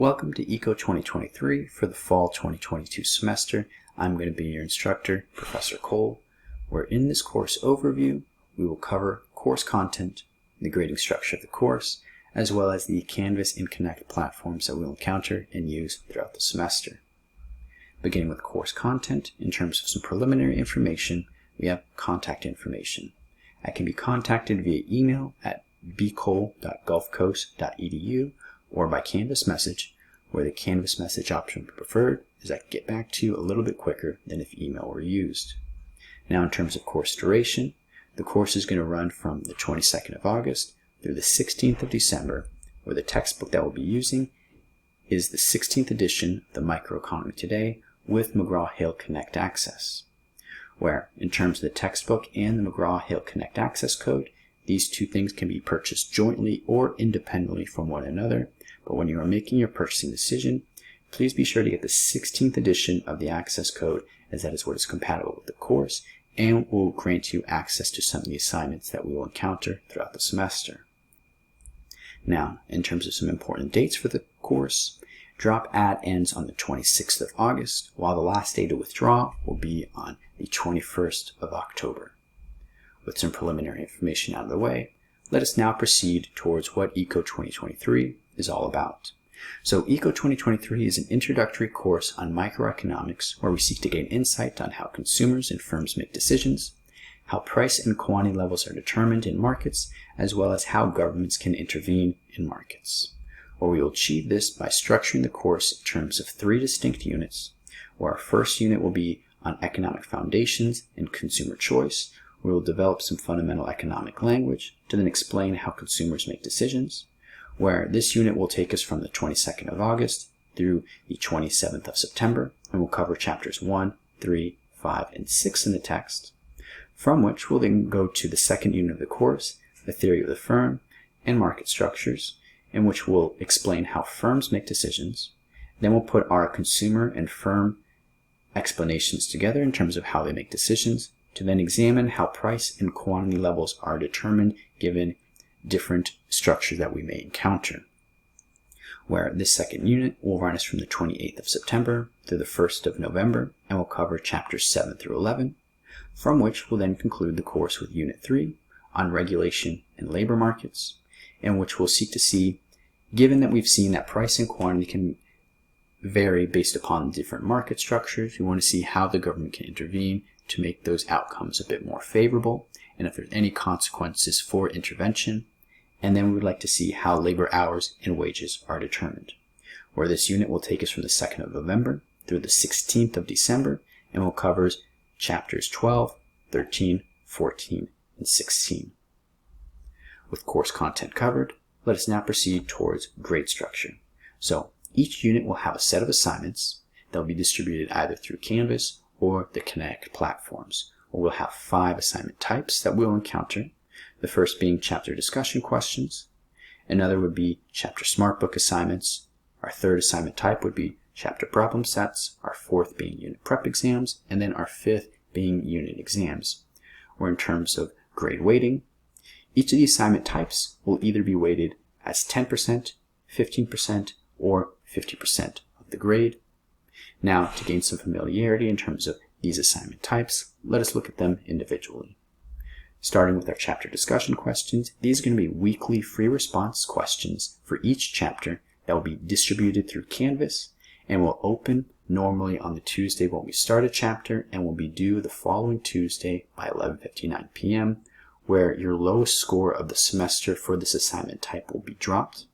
Welcome to ECO 2023 for the fall 2022 semester. I'm going to be your instructor, Professor Cole, where in this course overview, we will cover course content, the grading structure of the course, as well as the Canvas and Connect platforms that we'll encounter and use throughout the semester. Beginning with course content, in terms of some preliminary information, we have contact information. I can be contacted via email at bcole.gulfcoast.edu or by Canvas message, where the Canvas message option preferred is I can get back to you a little bit quicker than if email were used. Now in terms of course duration, the course is going to run from the 22nd of August through the 16th of December, where the textbook that we'll be using is the 16th edition of the Microeconomy Today with McGraw-Hill Connect Access, where in terms of the textbook and the McGraw-Hill Connect Access code, these two things can be purchased jointly or independently from one another. But when you are making your purchasing decision, please be sure to get the 16th edition of the access code, as that is what is compatible with the course and will grant you access to some of the assignments that we will encounter throughout the semester. Now, in terms of some important dates for the course, drop add ends on the 26th of August, while the last day to withdraw will be on the 21st of October. With some preliminary information out of the way, let us now proceed towards what ECO 2023 is all about. So ECO 2023 is an introductory course on microeconomics where we seek to gain insight on how consumers and firms make decisions, how price and quantity levels are determined in markets, as well as how governments can intervene in markets. Where we will achieve this by structuring the course in terms of 3 distinct units, where our first unit will be on economic foundations and consumer choice. We will develop some fundamental economic language to then explain how consumers make decisions, where this unit will take us from the 22nd of August through the 27th of September, and we'll cover chapters 1, 3, 5, and 6 in the text, from which we'll then go to the second unit of the course, the theory of the firm and market structures, in which we'll explain how firms make decisions. Then we'll put our consumer and firm explanations together in terms of how they make decisions, to then examine how price and quantity levels are determined given different structures that we may encounter. Where this second unit will run us from the 28th of September through the 1st of November, and will cover chapters 7 through 11, from which we'll then conclude the course with Unit 3 on regulation and labor markets, in which we'll seek to see, given that we've seen that price and quantity can vary based upon different market structures, we want to see how the government can intervene to make those outcomes a bit more favorable, and if there's any consequences for intervention. And then we would like to see how labor hours and wages are determined, where this unit will take us from the 2nd of November through the 16th of December, and will cover chapters 12, 13, 14, and 16. With course content covered, let us now proceed towards grade structure. So each unit will have a set of assignments that will be distributed either through Canvas or the Connect platforms, where we'll have 5 assignment types that we'll encounter. The first being chapter discussion questions. Another would be chapter SmartBook assignments. Our third assignment type would be chapter problem sets. Our fourth being unit prep exams. And then our fifth being unit exams. Or in terms of grade weighting, each of the assignment types will either be weighted as 10%, 15%, or 50% of the grade. Now, to gain some familiarity in terms of these assignment types, let us look at them individually. Starting with our chapter discussion questions, these are going to be weekly free response questions for each chapter that will be distributed through Canvas and will open normally on the Tuesday when we start a chapter and will be due the following Tuesday by 11:59 p.m., where your lowest score of the semester for this assignment type will be dropped.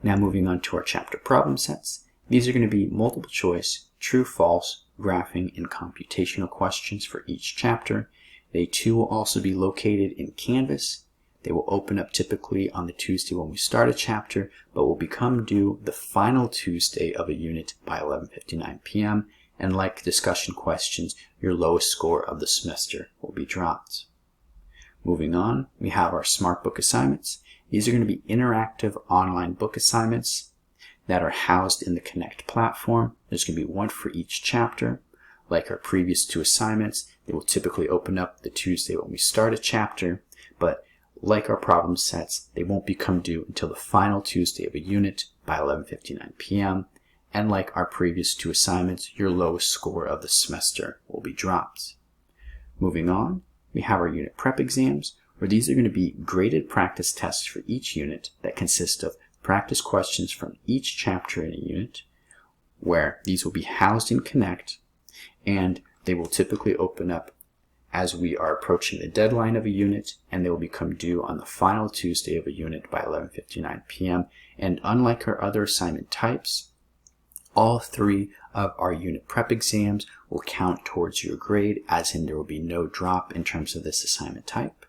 Now moving on to our chapter problem sets. These are going to be multiple choice, true, false, graphing, and computational questions for each chapter. They too will also be located in Canvas. They will open up typically on the Tuesday when we start a chapter, but will become due the final Tuesday of a unit by 11:59 p.m. And like discussion questions, your lowest score of the semester will be dropped. Moving on, we have our SmartBook assignments. These are going to be interactive online book assignments that are housed in the Connect platform. There's going to be one for each chapter. Like our previous 2 assignments, they will typically open up the Tuesday when we start a chapter, but like our problem sets, they won't become due until the final Tuesday of a unit by 11:59 p.m. And like our previous 2 assignments, your lowest score of the semester will be dropped. Moving on, we have our unit prep exams, where these are going to be graded practice tests for each unit that consist of practice questions from each chapter in a unit, where these will be housed in Connect, and they will typically open up as we are approaching the deadline of a unit, and they will become due on the final Tuesday of a unit by 11:59 p.m. And unlike our other assignment types, all 3 of our unit prep exams will count towards your grade, as in there will be no drop in terms of this assignment type.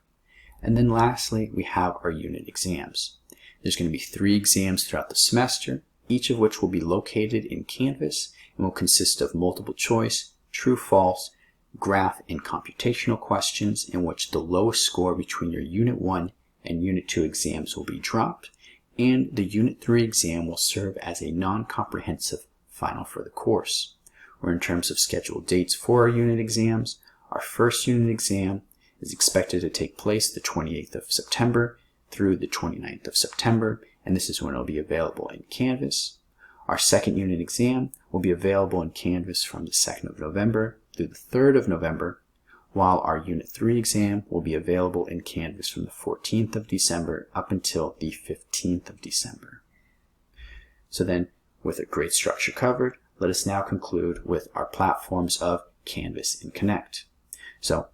And then lastly, we have our unit exams. There's going to be 3 exams throughout the semester, each of which will be located in Canvas and will consist of multiple choice, true, false, graph, and computational questions, in which the lowest score between your Unit 1 and Unit 2 exams will be dropped, and the Unit 3 exam will serve as a non-comprehensive final for the course. Or in terms of scheduled dates for our unit exams, our first unit exam is expected to take place the 28th of September through the 29th of September, and this is when it will be available in Canvas. Our second unit exam will be available in Canvas from the 2nd of November through the 3rd of November, while our Unit 3 exam will be available in Canvas from the 14th of December up until the 15th of December. So then, with a grade structure covered, let us now conclude with our platforms of Canvas and Connect. So,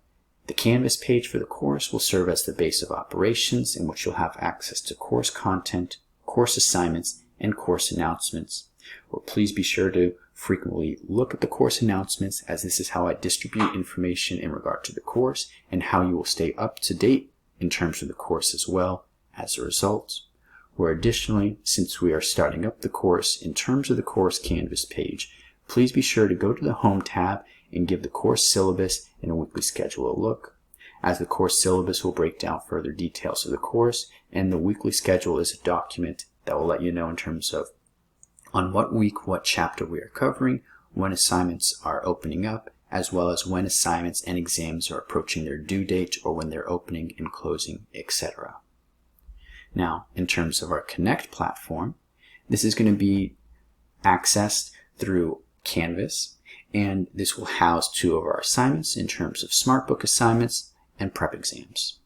the Canvas page for the course will serve as the base of operations, in which you'll have access to course content, course assignments, and course announcements. Or please be sure to frequently look at the course announcements, as this is how I distribute information in regard to the course and how you will stay up to date in terms of the course as well as a result. Where additionally, since we are starting up the course, in terms of the course Canvas page, please be sure to go to the Home tab and give the course syllabus and a weekly schedule a look, as the course syllabus will break down further details of the course, and the weekly schedule is a document that will let you know in terms of on what week, what chapter we are covering, when assignments are opening up, as well as when assignments and exams are approaching their due date or when they're opening and closing, etc. Now, in terms of our Connect platform, this is going to be accessed through Canvas, and this will house 2 of our assignments in terms of SmartBook assignments and prep exams.